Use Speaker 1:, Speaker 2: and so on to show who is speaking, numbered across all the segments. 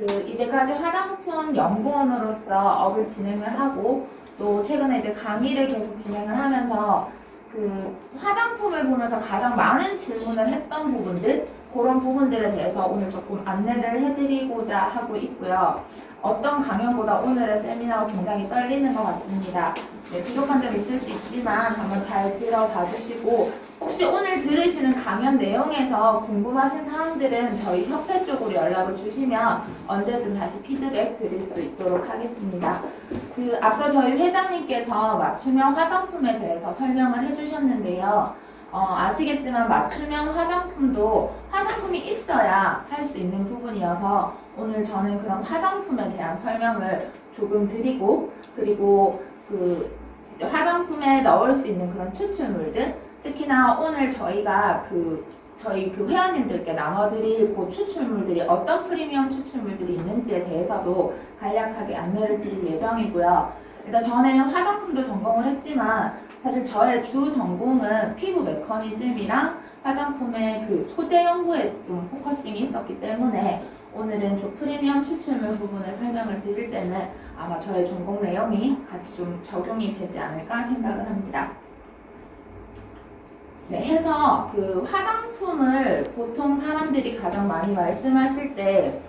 Speaker 1: 이제까지 화장품 연구원으로서 업을 진행을 하고 또 최근에 이제 강의를 계속 진행을 하면서 화장품을 보면서 가장 많은 질문을 했던 부분들 그런 부분들에 대해서 오늘 조금 안내를 해드리고자 하고 있고요. 어떤 강연보다 오늘의 세미나가 굉장히 떨리는 것 같습니다. 네, 부족한 점이 있을 수 있지만 한번 잘 들어봐 주시고 혹시 오늘 들으시는 강연 내용에서 궁금하신 사항들은 저희 협회 쪽으로 연락을 주시면 언제든 다시 피드백 드릴 수 있도록 하겠습니다. 앞서 저희 회장님께서 맞춤형 화장품에 대해서 설명을 해주셨는데요. 아시겠지만 맞춤형 화장품도 화장품이 있어야 할 수 있는 부분이어서 오늘 저는 그런 화장품에 대한 설명을 조금 드리고 그리고 이제 화장품에 넣을 수 있는 그런 추출물들 특히나 오늘 저희가 저희 회원님들께 나눠드릴 그 추출물들이 어떤 프리미엄 추출물들이 있는지에 대해서도 간략하게 안내를 드릴 예정이고요. 일단 저는 화장품도 전공을 했지만 사실 저의 주 전공은 피부 메커니즘이랑 화장품의 소재 연구에 좀 포커싱이 있었기 때문에 오늘은 좀 프리미엄 추출물 부분을 설명을 드릴 때는 아마 저의 전공 내용이 같이 좀 적용이 되지 않을까 생각을 합니다. 네, 해서 화장품을 보통 사람들이 가장 많이 말씀하실 때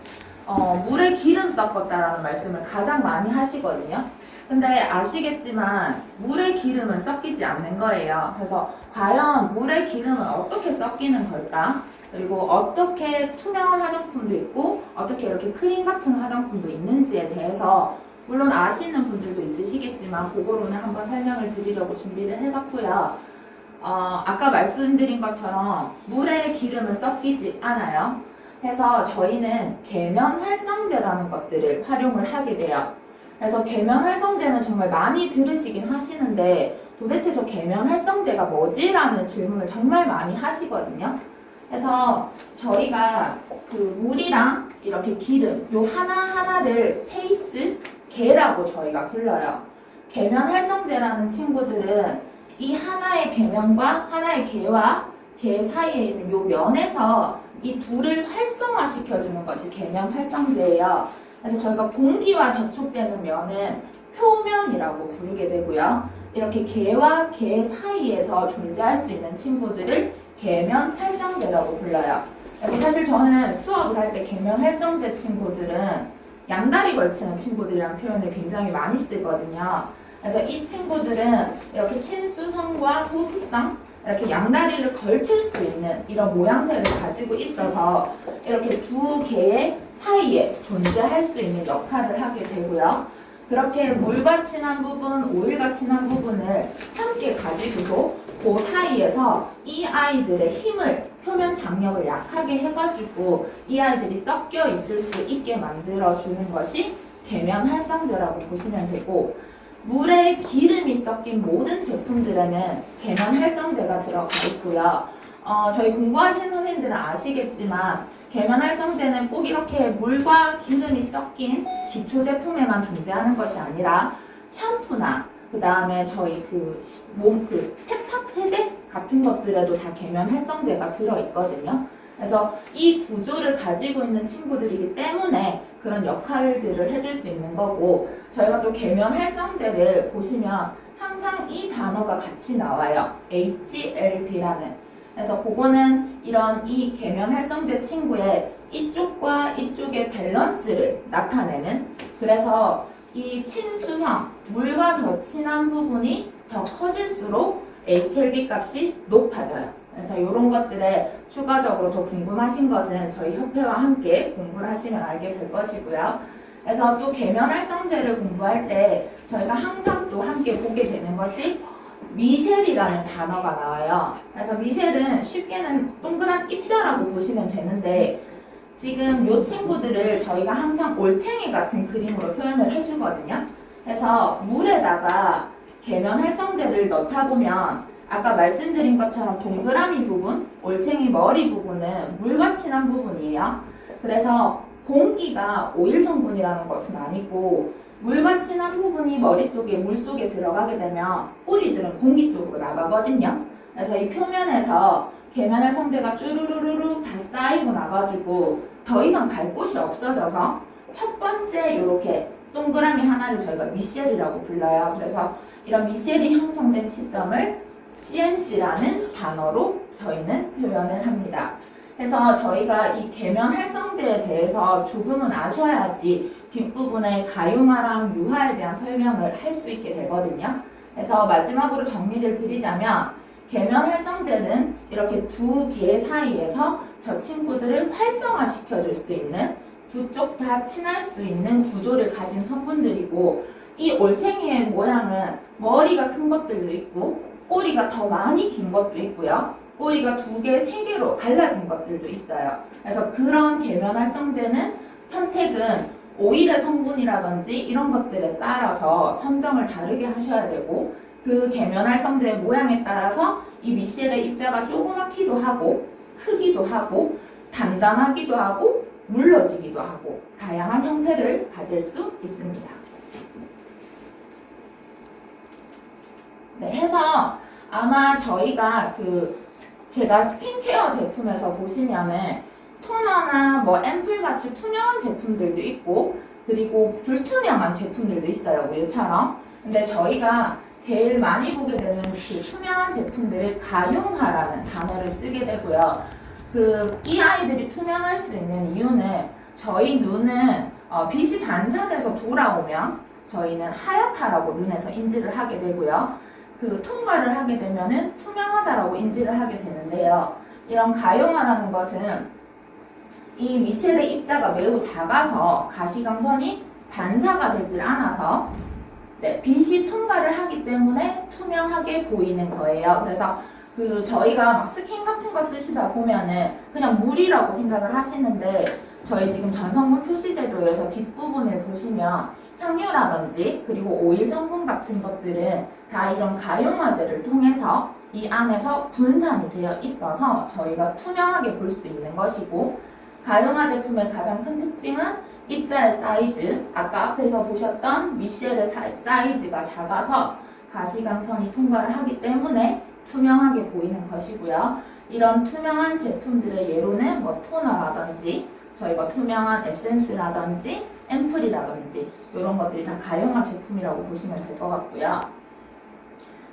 Speaker 1: 물에 기름 섞었다라는 말씀을 가장 많이 하시거든요. 근데 아시겠지만 물에 기름은 섞이지 않는 거예요. 그래서 과연 물에 기름은 어떻게 섞이는 걸까? 그리고 어떻게 투명한 화장품도 있고 어떻게 이렇게 크림 같은 화장품도 있는지에 대해서 물론 아시는 분들도 있으시겠지만 그거로는 한번 설명을 드리려고 준비를 해봤고요. 아까 말씀드린 것처럼 물에 기름은 섞이지 않아요. 그래서 저희는 계면 활성제라는 것들을 활용을 하게 돼요. 그래서 계면 활성제는 정말 많이 들으시긴 하시는데 도대체 저 계면 활성제가 뭐지? 라는 질문을 정말 많이 하시거든요. 그래서 저희가 물이랑 이렇게 기름 요 하나하나를 페이스 계라고 저희가 불러요. 계면 활성제라는 친구들은 이 하나의 계면과 하나의 계와 계 사이에 있는 요 면에서 이 둘을 활성화시켜주는 것이 계면 활성제예요. 그래서 저희가 공기와 접촉되는 면은 표면이라고 부르게 되고요. 이렇게 계와 계 사이에서 존재할 수 있는 친구들을 계면 활성제라고 불러요. 그래서 사실 저는 수업을 할 때 계면 활성제 친구들은 양다리 걸치는 친구들이라는 표현을 굉장히 많이 쓰거든요. 그래서 이 친구들은 이렇게 친수성과 소수성 이렇게 양다리를 걸칠 수 있는 이런 모양새를 가지고 있어서 이렇게 두 개의 사이에 존재할 수 있는 역할을 하게 되고요. 그렇게 물과 친한 부분, 오일과 친한 부분을 함께 가지고도 그 사이에서 이 아이들의 힘을 표면 장력을 약하게 해가지고 이 아이들이 섞여 있을 수 있게 만들어주는 것이 계면 활성제라고 보시면 되고 물에 기름이 섞인 모든 제품들에는 계면 활성제가 들어가 있고요. 저희 공부하신 선생님들은 아시겠지만 계면 활성제는 꼭 이렇게 물과 기름이 섞인 기초 제품에만 존재하는 것이 아니라 샴푸나 그 다음에 저희 세탁 세제 같은 것들에도 다 계면 활성제가 들어있거든요. 그래서 이 구조를 가지고 있는 친구들이기 때문에 그런 역할들을 해줄 수 있는 거고 저희가 또 계면 활성제를 보시면 항상 이 단어가 같이 나와요. HLB라는. 그래서 그거는 이 계면 활성제 친구의 이쪽과 이쪽의 밸런스를 나타내는 그래서 이 친수성, 물과 더 친한 부분이 더 커질수록 HLB 값이 높아져요. 그래서 이런 것들에 추가적으로 더 궁금하신 것은 저희 협회와 함께 공부를 하시면 알게 될 것이고요. 그래서 또 계면 활성제를 공부할 때 저희가 항상 또 함께 보게 되는 것이 미셸이라는 단어가 나와요. 그래서 미셸은 쉽게는 동그란 입자라고 보시면 되는데 지금 이 친구들을 저희가 항상 올챙이 같은 그림으로 표현을 해주거든요. 그래서 물에다가 계면 활성제를 넣다 보면 아까 말씀드린 것처럼 동그라미 부분, 올챙이 머리 부분은 물과 친한 부분이에요. 그래서 공기가 오일 성분이라는 것은 아니고 물과 친한 부분이 머릿속에 물속에 들어가게 되면 뿌리들은 공기 쪽으로 나가거든요. 그래서 이 표면에서 계면 활성제가 쭈루루루루 다 쌓이고 나가지고 더 이상 갈 곳이 없어져서 첫 번째 이렇게 동그라미 하나를 저희가 미셸이라고 불러요. 그래서 이런 미셸이 형성된 시점을 CNC라는 단어로 저희는 표현을 합니다. 그래서 저희가 이 계면 활성제에 대해서 조금은 아셔야지 뒷부분에 가용화랑 유화에 대한 설명을 할 수 있게 되거든요. 그래서 마지막으로 정리를 드리자면 계면 활성제는 이렇게 두 개 사이에서 저 친구들을 활성화시켜 줄 수 있는 두 쪽 다 친할 수 있는 구조를 가진 성분들이고 이 올챙이의 모양은 머리가 큰 것들도 있고 꼬리가 더 많이 긴 것도 있고요. 꼬리가 두 개, 세 개로 갈라진 것들도 있어요. 그래서 그런 계면 활성제는 선택은 오일의 성분이라든지 이런 것들에 따라서 선정을 다르게 하셔야 되고 그 계면 활성제의 모양에 따라서 이 미셸의 입자가 조그맣기도 하고 크기도 하고 단단하기도 하고 물러지기도 하고 다양한 형태를 가질 수 있습니다. 네, 해서 아마 저희가 제가 스킨케어 제품에서 보시면은 토너나 뭐 앰플 같이 투명한 제품들도 있고 그리고 불투명한 제품들도 있어요. 우유처럼. 근데 저희가 제일 많이 보게 되는 그 투명한 제품들을 가용화라는 단어를 쓰게 되고요. 이 아이들이 투명할 수 있는 이유는 저희 눈은 빛이 반사돼서 돌아오면 저희는 하얗다라고 눈에서 인지를 하게 되고요. 통과를 하게 되면은 투명하다라고 인지를 하게 되는데요. 이런 가용화라는 것은 이 미셸의 입자가 매우 작아서 가시광선이 반사가 되질 않아서 빛이 통과를 하기 때문에 투명하게 보이는 거예요. 그래서 저희가 막 스킨 같은 거 쓰시다 보면은 그냥 물이라고 생각을 하시는데 저희 지금 전성분 표시제도에서 뒷부분을 보시면 향료라든지 그리고 오일 성분 같은 것들은 다 이런 가용화제를 통해서 이 안에서 분산이 되어 있어서 저희가 투명하게 볼 수 있는 것이고 가용화 제품의 가장 큰 특징은 입자의 사이즈, 아까 앞에서 보셨던 미셸의 사이즈가 작아서 가시광선이 통과를 하기 때문에 투명하게 보이는 것이고요. 이런 투명한 제품들의 예로는 뭐 토너라든지 저희가 투명한 에센스라든지 앰플이라든지 이런 것들이 다 가용화 제품이라고 보시면 될 것 같고요.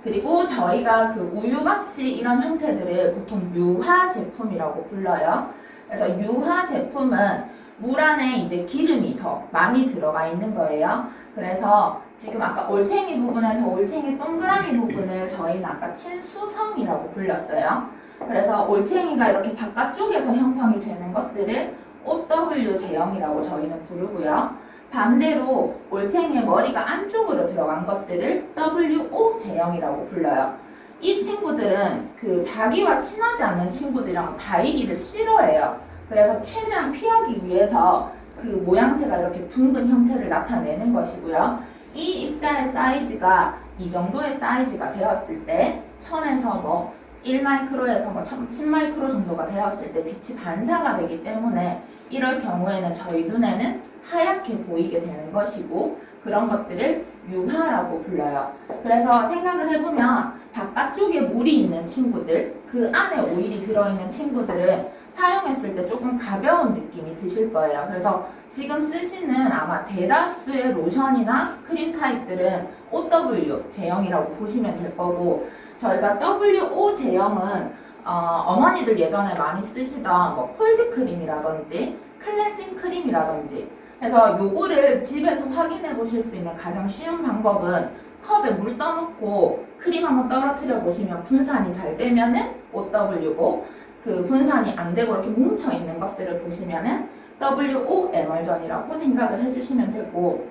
Speaker 1: 그리고 저희가 우유같이 이런 형태들을 보통 유화 제품이라고 불러요. 그래서 유화 제품은 물 안에 이제 기름이 더 많이 들어가 있는 거예요. 그래서 지금 아까 올챙이 부분에서 올챙이 동그라미 부분을 저희는 아까 친수성이라고 불렀어요. 그래서 올챙이가 이렇게 바깥쪽에서 형성이 되는 것들을 OW 제형이라고 저희는 부르고요. 반대로 올챙이의 머리가 안쪽으로 들어간 것들을 WO 제형이라고 불러요. 이 친구들은 자기와 친하지 않는 친구들이랑 다이기를 싫어해요. 그래서 최대한 피하기 위해서 모양새가 이렇게 둥근 형태를 나타내는 것이고요. 이 입자의 사이즈가 이 정도의 사이즈가 되었을 때 1000에서 뭐 1마이크로에서 뭐 10마이크로 정도가 되었을 때 빛이 반사가 되기 때문에 이럴 경우에는 저희 눈에는 하얗게 보이게 되는 것이고 그런 것들을 유화라고 불러요. 그래서 생각을 해보면 바깥쪽에 물이 있는 친구들, 그 안에 오일이 들어있는 친구들은 사용했을 때 조금 가벼운 느낌이 드실 거예요. 그래서 지금 쓰시는 아마 대다수의 로션이나 크림 타입들은 OW 제형이라고 보시면 될 거고 저희가 WO 제형은 어머니들 예전에 많이 쓰시던 뭐 콜드 크림이라든지 클렌징 크림이라든지 그래서 요거를 집에서 확인해 보실 수 있는 가장 쉬운 방법은 컵에 물 떠놓고 크림 한번 떨어뜨려 보시면 분산이 잘 되면은 OW고 분산이 안 되고 이렇게 뭉쳐 있는 것들을 보시면은 WO 에멀전이라고 생각을 해주시면 되고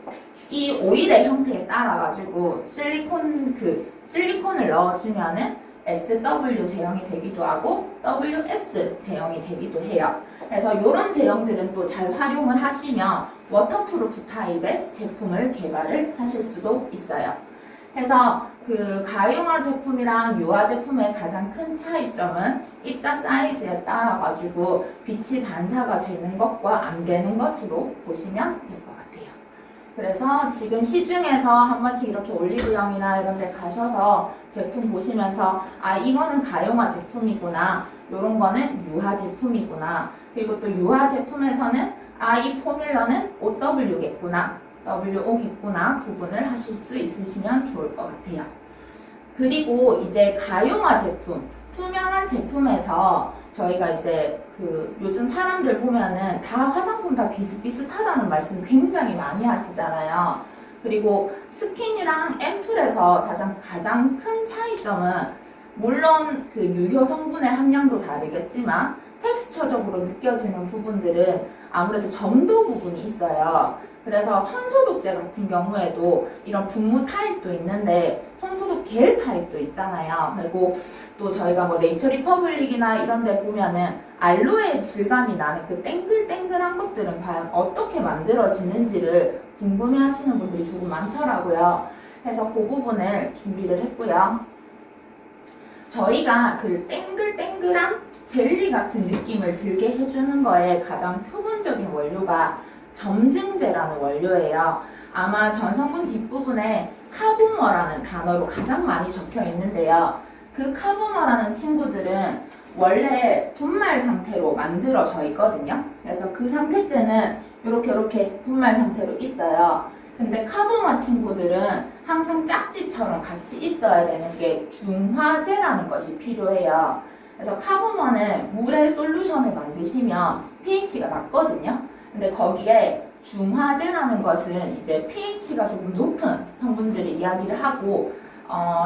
Speaker 1: 이 오일의 형태에 따라 가지고 실리콘을 넣어주면은 SW 제형이 되기도 하고 WS 제형이 되기도 해요. 그래서 이런 제형들은 또 잘 활용을 하시면 워터프루프 타입의 제품을 개발을 하실 수도 있어요. 그래서 가용화 제품이랑 유화 제품의 가장 큰 차이점은 입자 사이즈에 따라 가지고 빛이 반사가 되는 것과 안 되는 것으로 보시면 될 것 같아요. 그래서 지금 시중에서 한 번씩 이렇게 올리브영이나 이런 데 가셔서 제품 보시면서 이거는 가용화 제품이구나, 요런 거는 유화 제품이구나, 그리고 또 유화 제품에서는 이 포뮬러는 OW겠구나, WO겠구나 구분을 하실 수 있으시면 좋을 것 같아요. 그리고 이제 가용화 제품, 투명한 제품에서 저희가 이제 요즘 사람들 보면은 다 화장품 다 비슷비슷하다는 말씀 굉장히 많이 하시잖아요. 그리고 스킨이랑 앰플에서 가장 큰 차이점은 물론 유효 성분의 함량도 다르겠지만 텍스처적으로 느껴지는 부분들은 아무래도 점도 부분이 있어요. 그래서 손소독제 같은 경우에도 이런 분무 타입도 있는데 손소독 겔 타입도 있잖아요. 그리고 또 저희가 뭐 네이처 리퍼블릭이나 이런 데 보면은 알로에의 질감이 나는 그 땡글땡글한 것들은 과연 어떻게 만들어지는지를 궁금해 하시는 분들이 조금 많더라고요. 그래서 그 부분을 준비를 했고요. 저희가 그 땡글땡글한 젤리 같은 느낌을 들게 해주는 거에 가장 표본적인 원료가 점증제라는 원료예요. 아마 전성분 뒷부분에 카보머라는 단어로 가장 많이 적혀 있는데요. 그 카보머라는 친구들은 원래 분말 상태로 만들어져 있거든요. 그래서 그 상태 때는 이렇게 분말 상태로 있어요. 근데 카보머 친구들은 항상 짝지처럼 같이 있어야 되는 게 중화제라는 것이 필요해요. 그래서 카보머는 물에 솔루션을 만드시면 pH가 낮거든요. 근데 거기에 중화제라는 것은 이제 pH가 조금 높은 성분들을 이야기를 하고,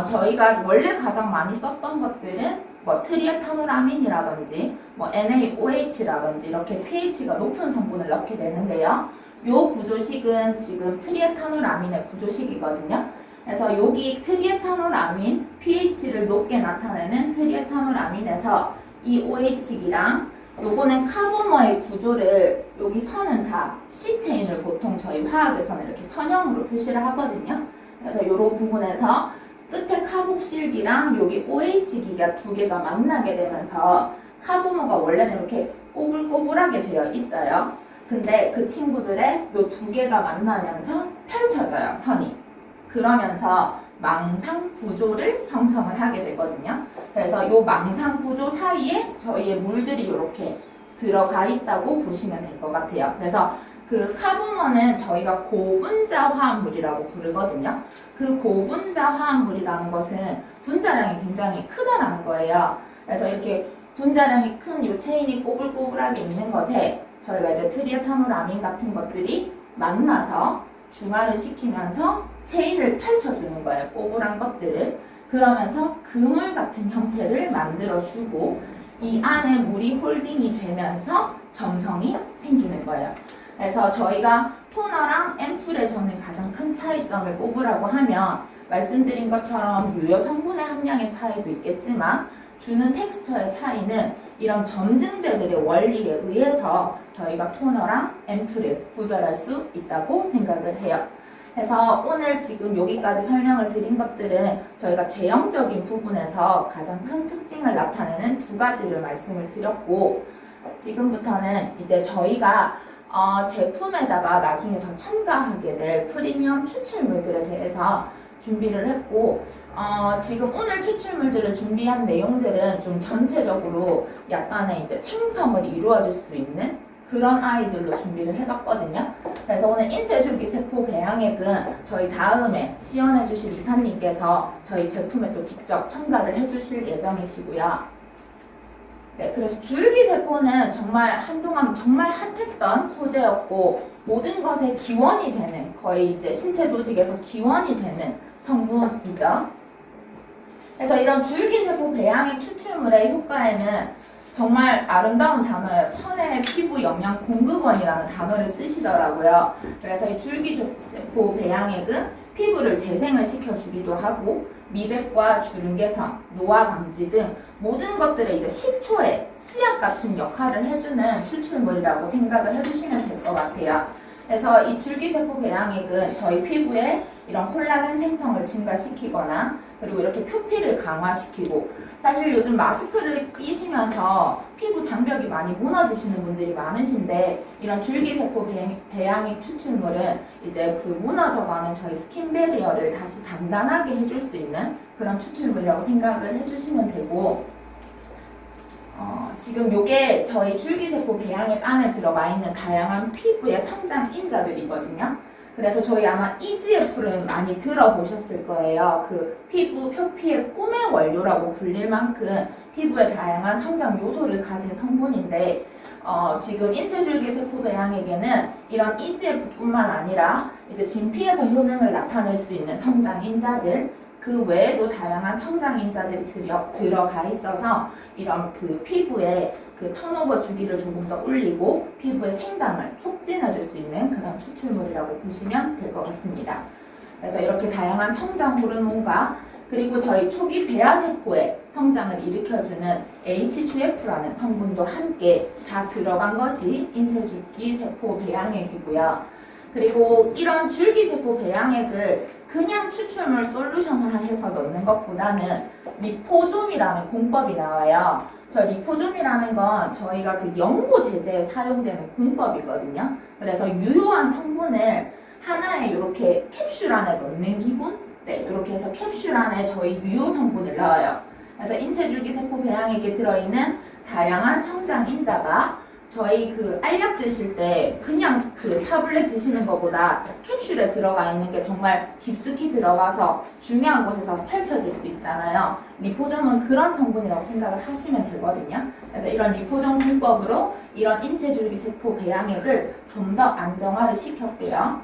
Speaker 1: 저희가 원래 가장 많이 썼던 것들은 뭐 트리에타노라민이라든지 뭐 NaOH라든지 이렇게 pH가 높은 성분을 넣게 되는데요. 요 구조식은 지금 트리에타노라민의 구조식이거든요. 그래서 여기 트리에타노라민, pH를 높게 나타내는 트리에타노라민에서 이 OH기랑 요거는 카보머의 구조를 여기 선은 다 C체인을 보통 저희 화학에서는 이렇게 선형으로 표시를 하거든요. 그래서 요런 부분에서 끝에 카복실기랑 여기 OH기가 두 개가 만나게 되면서 카보머가 원래는 이렇게 꼬불꼬불하게 되어 있어요. 근데 그 친구들의 요 두 개가 만나면서 펼쳐져요, 선이. 그러면서 망상 구조를 형성을 하게 되거든요. 그래서 이 망상 구조 사이에 저희의 물들이 이렇게 들어가 있다고 보시면 될 것 같아요. 그래서 그 카보머는 저희가 고분자 화합물이라고 부르거든요. 그 고분자 화합물이라는 것은 분자량이 굉장히 크다라는 거예요. 그래서 이렇게 분자량이 큰 이 체인이 꼬불꼬불하게 있는 것에 저희가 이제 트리에타노라민 같은 것들이 만나서 중화를 시키면서 체인을 펼쳐주는 거예요. 꼬불한 것들을. 그러면서 그물 같은 형태를 만들어주고 이 안에 물이 홀딩이 되면서 점성이 생기는 거예요. 그래서 저희가 토너랑 앰플의 저는 가장 큰 차이점을 꼽으라고 하면 말씀드린 것처럼 유효 성분의 함량의 차이도 있겠지만 주는 텍스처의 차이는 이런 점증제들의 원리에 의해서 저희가 토너랑 앰플을 구별할 수 있다고 생각을 해요. 그래서 오늘 지금 여기까지 설명을 드린 것들은 저희가 제형적인 부분에서 가장 큰 특징을 나타내는 두 가지를 말씀을 드렸고, 지금부터는 이제 저희가 제품에다가 나중에 더 첨가하게 될 프리미엄 추출물들에 대해서 준비를 했고, 지금 오늘 추출물들을 준비한 내용들은 좀 전체적으로 약간의 이제 생성을 이루어줄 수 있는 그런 아이들로 준비를 해봤거든요. 그래서 오늘 인체줄기세포 배양액은 저희 다음에 시연해 주실 이사님께서 저희 제품에 또 직접 첨가를 해주실 예정이시고요. 네, 그래서 줄기세포는 정말 한동안 정말 핫했던 소재였고 모든 것의 기원이 되는, 거의 이제 신체 조직에서 기원이 되는 성분이죠. 그래서 이런 줄기세포 배양액 추출물의 효과에는 정말 아름다운 단어예요. 천혜의 피부 영양 공급원이라는 단어를 쓰시더라고요. 그래서 이 줄기세포 배양액은 피부를 재생을 시켜주기도 하고 미백과 주름 개선, 노화 방지 등 모든 것들의 이제 식초의 씨앗 같은 역할을 해주는 추출물이라고 생각을 해주시면 될 것 같아요. 그래서 이 줄기세포 배양액은 저희 피부에 이런 콜라겐 생성을 증가시키거나 그리고 이렇게 표피를 강화시키고, 사실 요즘 마스크를 끼시면서 피부 장벽이 많이 무너지시는 분들이 많으신데 이런 줄기세포 배양액 추출물은 이제 그 무너져가는 저희 스킨 베리어를 다시 단단하게 해줄 수 있는 그런 추출물이라고 생각을 해주시면 되고, 지금 요게 저희 줄기세포 배양액 안에 들어가 있는 다양한 피부의 성장 인자들이거든요. 그래서 저희 아마 EGF를 많이 들어보셨을 거예요. 그 피부 표피의 꿈의 원료라고 불릴 만큼 피부의 다양한 성장 요소를 가진 성분인데 지금 인체줄기세포 배양액에는 이런 EGF뿐만 아니라 이제 진피에서 효능을 나타낼 수 있는 성장 인자들 그 외에도 다양한 성장 인자들이 들어가 있어서 이런 그 피부의 그 턴오버 주기를 조금 더 올리고 피부의 생장을 촉진해 줄 수 있는 그런 추출물이라고 보시면 될 것 같습니다. 그래서 이렇게 다양한 성장 호르몬과 그리고 저희 초기 배아세포의 성장을 일으켜주는 HGF라는 성분도 함께 다 들어간 것이 인체줄기세포 배양액이고요. 그리고 이런 줄기세포 배양액을 그냥 추출물 솔루션화해서 넣는 것보다는 리포솜이라는 공법이 나와요. 저 리포솜이라는 건 저희가 그 연고 제제에 사용되는 공법이거든요. 그래서 유효한 성분을 하나의 이렇게 캡슐 안에 넣는 기분? 네, 이렇게 해서 캡슐 안에 저희 유효 성분을 넣어요. 그래서 인체줄기세포 배양액에 들어있는 다양한 성장 인자가 저희 그 알약 드실 때 그냥 그 타블렛 드시는 것보다 캡슐에 들어가 있는 게 정말 깊숙이 들어가서 중요한 곳에서 펼쳐질 수 있잖아요. 리포솜은 그런 성분이라고 생각을 하시면 되거든요. 그래서 이런 리포솜 공법으로 이런 인체줄기세포 배양액을 좀 더 안정화를 시켰고요.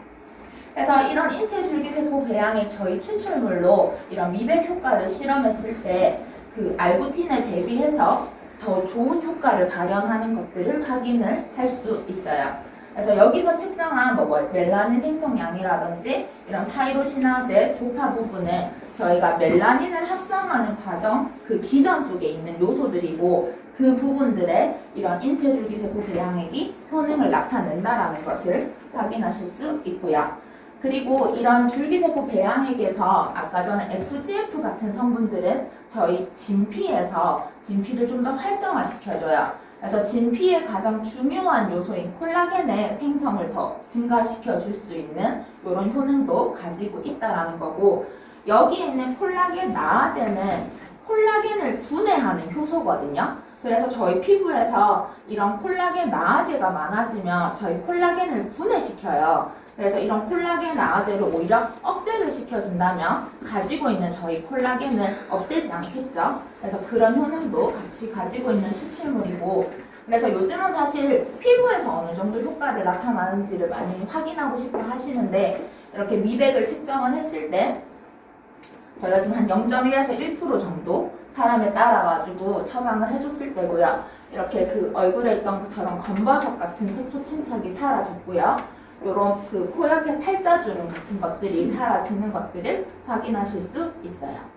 Speaker 1: 그래서 이런 인체줄기세포 배양액 저희 추출물로 이런 미백 효과를 실험했을 때 그 알부틴에 대비해서 더 좋은 효과를 발현하는 것들을 확인을 할 수 있어요. 그래서 여기서 측정한 멜라닌 생성량이라든지 이런 타이로시나제, 도파 부분은 저희가 멜라닌을 합성하는 과정 그 기전 속에 있는 요소들이고 그 부분들의 이런 인체줄기세포 배양액이 효능을 나타낸다라는 것을 확인하실 수 있고요. 그리고 이런 줄기세포 배양액에서 아까 전에 FGF 같은 성분들은 저희 진피에서 진피를 좀 더 활성화시켜줘요. 그래서 진피의 가장 중요한 요소인 콜라겐의 생성을 더 증가시켜 줄 수 있는 이런 효능도 가지고 있다라는 거고 여기에 있는 콜라겐 나아제는 콜라겐을 분해하는 효소거든요. 그래서 저희 피부에서 이런 콜라겐 나아제가 많아지면 저희 콜라겐을 분해시켜요. 그래서 이런 콜라겐 나아제를 오히려 억제를 시켜준다면 가지고 있는 저희 콜라겐을 없애지 않겠죠. 그래서 그런 효능도 같이 가지고 있는 추출물이고 그래서 요즘은 사실 피부에서 어느 정도 효과를 나타나는지를 많이 확인하고 싶어 하시는데 이렇게 미백을 측정을 했을 때 저희가 지금 한 0.1에서 1% 정도 사람에 따라가지고 처방을 해줬을 때고요. 이렇게 그 얼굴에 있던 것처럼 검버섯 같은 색소 침착이 사라졌고요. 요런 그 코 옆에 팔자주름 같은 것들이 사라지는 것들을 확인하실 수 있어요.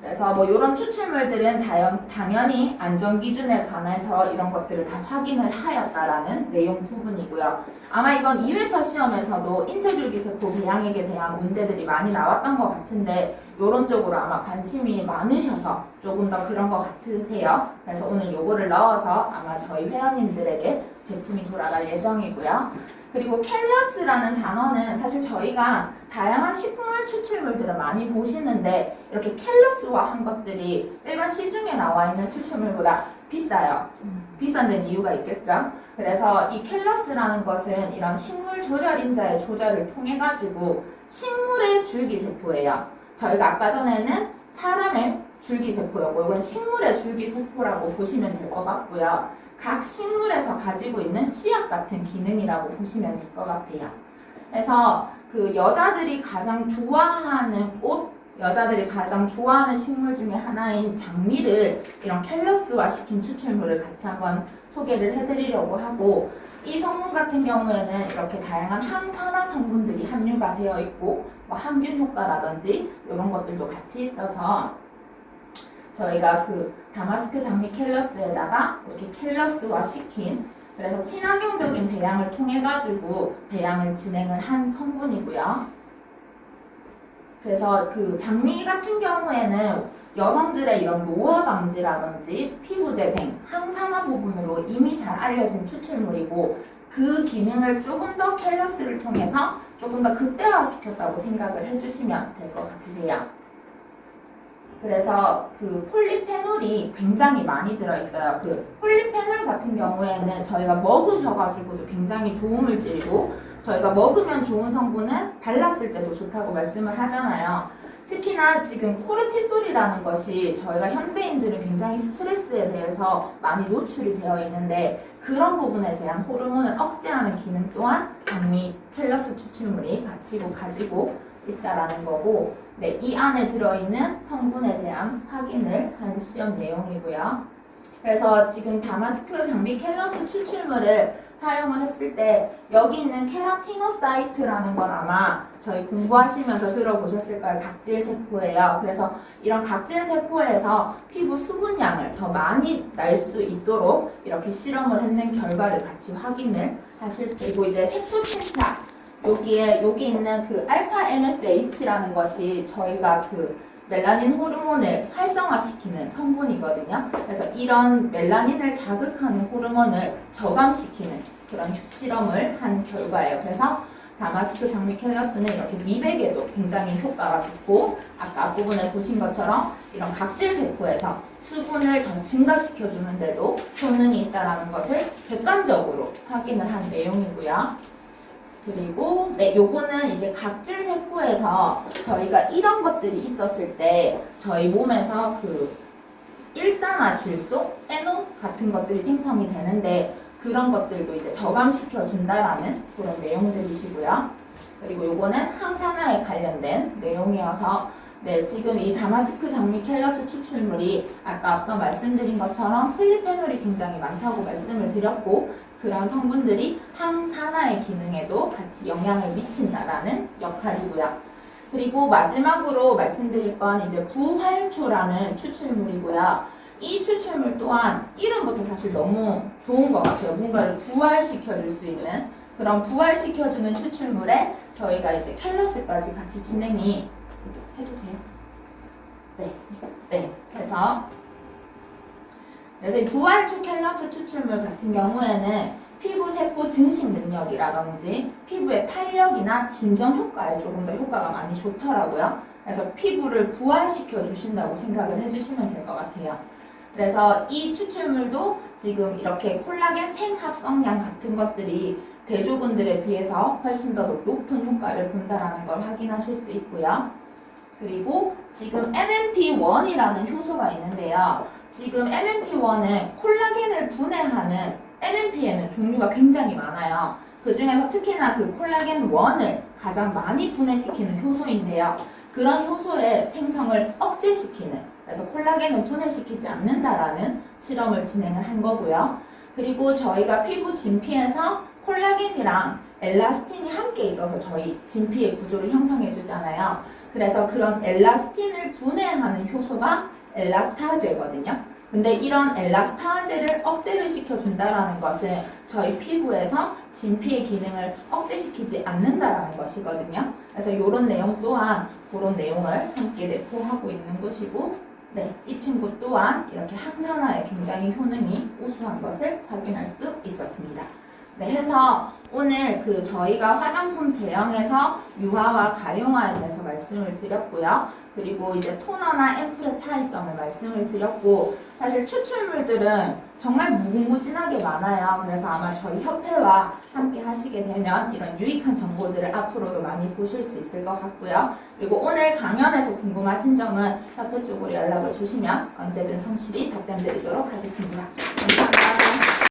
Speaker 1: 그래서 뭐 이런 추출물들은 당연히 안전기준에 관해서 이런 것들을 다 확인을 하였다라는 내용 부분이고요. 아마 이번 2회차 시험에서도 인체줄기세포 배양액에 대한 문제들이 많이 나왔던 것 같은데 이런 쪽으로 아마 관심이 많으셔서 조금 더 그런 것 같으세요. 그래서 오늘 요거를 넣어서 아마 저희 회원님들에게 제품이 돌아갈 예정이고요. 그리고 켈러스라는 단어는 사실 저희가 다양한 식물 추출물들을 많이 보시는데 이렇게 켈러스화한 것들이 일반 시중에 나와 있는 추출물보다 비싸요. 비싼 데는 이유가 있겠죠. 그래서 이 켈러스라는 것은 이런 식물 조절인자의 조절을 통해 가지고 식물의 줄기세포예요. 저희가 아까 전에는 사람의 줄기세포였고 이건 식물의 줄기세포라고 보시면 될 것 같고요. 각 식물에서 가지고 있는 씨앗 같은 기능이라고 보시면 될 것 같아요. 그래서 그 여자들이 가장 좋아하는 꽃, 여자들이 가장 좋아하는 식물 중에 하나인 장미를 이런 켈러스화 시킨 추출물을 같이 한번 소개를 해드리려고 하고 이 성분 같은 경우에는 이렇게 다양한 항산화 성분들이 함유가 되어 있고 뭐 항균 효과라든지 이런 것들도 같이 있어서 저희가 그 다마스크 장미 켈러스에다가 이렇게 켈러스화 시킨 그래서 친환경적인 배양을 통해 가지고 배양을 진행을 한 성분이고요. 그래서 그 장미 같은 경우에는 여성들의 이런 노화 방지라든지 피부 재생, 항산화 부분으로 이미 잘 알려진 추출물이고 그 기능을 조금 더 켈러스를 통해서 조금 더 극대화시켰다고 생각을 해주시면 될 것 같으세요. 그래서 그 폴리페놀이 굉장히 많이 들어있어요. 그 폴리페놀 같은 경우에는 저희가 먹으셔가지고도 굉장히 좋은 물질이고 저희가 먹으면 좋은 성분은 발랐을 때도 좋다고 말씀을 하잖아요. 특히나 지금 코르티솔이라는 것이 저희가 현대인들은 굉장히 스트레스에 대해서 많이 노출이 되어 있는데 그런 부분에 대한 호르몬을 억제하는 기능 또한 장미 켈러스 추출물이 가지고 있다라는 거고, 네, 이 안에 들어있는 성분에 대한 확인을 한 시험 내용이고요. 그래서 지금 다마스크 장미 켈러스 추출물을 사용을 했을 때 여기 있는 케라티노사이트라는 건 아마 저희 공부하시면서 들어보셨을 거예요. 각질 세포예요. 그래서 이런 각질 세포에서 피부 수분량을 더 많이 날 수 있도록 이렇게 실험을 했는 결과를 같이 확인을 하실 수 있고, 이제 세포 침착 여기 있는 그 알파 MSH라는 것이 저희가 그 멜라닌 호르몬을 활성화시키는 성분이거든요. 그래서 이런 멜라닌을 자극하는 호르몬을 저감시키는 그런 실험을 한 결과예요. 그래서 다마스크 장미 켈러스는 이렇게 미백에도 굉장히 효과가 좋고, 아까 앞부분에 보신 것처럼 이런 각질 세포에서 수분을 더 증가시켜주는데도 효능이 있다는 것을 객관적으로 확인을 한 내용이고요. 그리고 네, 요거는 이제 각질 세포에서 저희가 이런 것들이 있었을 때 저희 몸에서 그 일산화질소, NO 같은 것들이 생성이 되는데 그런 것들도 이제 저감시켜 준다라는 그런 내용들이시고요. 그리고 요거는 항산화에 관련된 내용이어서 네, 지금 이 다마스크 장미 켈러스 추출물이 아까 앞서 말씀드린 것처럼 폴리페놀이 굉장히 많다고 말씀을 드렸고 그런 성분들이 항산화의 기능에도 같이 영향을 미친다라는 역할이고요. 그리고 마지막으로 말씀드릴 건 이제 부활초라는 추출물이고요. 이 추출물 또한 이름부터 사실 너무 좋은 것 같아요. 뭔가를 부활시켜줄 수 있는 그런 부활시켜주는 추출물에 저희가 이제 켈러스까지 같이 진행이 해도 돼요? 네. 네. 그래서 이 부활초 켈러스 추출물 같은 경우에는 피부 세포 증식 능력이라든지 피부의 탄력이나 진정 효과에 조금 더 효과가 많이 좋더라고요. 그래서 피부를 부활시켜 주신다고 생각을 해주시면 될 것 같아요. 그래서 이 추출물도 지금 이렇게 콜라겐 생합성량 같은 것들이 대조군들에 비해서 훨씬 더 높은 효과를 본다는 걸 확인하실 수 있고요. 그리고 지금 MMP1이라는 효소가 있는데요. 지금 MMP1은 콜라겐을 분해하는 MMP에는 종류가 굉장히 많아요. 그 중에서 특히나 그 콜라겐 1을 가장 많이 분해시키는 효소인데요. 그런 효소의 생성을 억제시키는, 그래서 콜라겐을 분해시키지 않는다라는 실험을 진행을 한 거고요. 그리고 저희가 피부 진피에서 콜라겐이랑 엘라스틴이 함께 있어서 저희 진피의 구조를 형성해 주잖아요. 그래서 그런 엘라스틴을 분해하는 효소가 엘라스타제거든요. 근데 이런 엘라스타제를 억제를 시켜준다라는 것은 저희 피부에서 진피의 기능을 억제시키지 않는다라는 것이거든요. 그래서 이런 내용 또한 그런 내용을 함께 내포하고 있는 것이고, 네, 이 친구 또한 이렇게 항산화에 굉장히 효능이 우수한 것을 확인할 수 있었습니다. 네, 해서 오늘 그 저희가 화장품 제형에서 유화와 가용화에 대해서 말씀을 드렸고요. 그리고 이제 토너나 앰플의 차이점을 말씀을 드렸고, 사실 추출물들은 정말 무궁무진하게 많아요. 그래서 아마 저희 협회와 함께 하시게 되면 이런 유익한 정보들을 앞으로도 많이 보실 수 있을 것 같고요. 그리고 오늘 강연에서 궁금하신 점은 협회 쪽으로 연락을 주시면 언제든 성실히 답변 드리도록 하겠습니다. 감사합니다.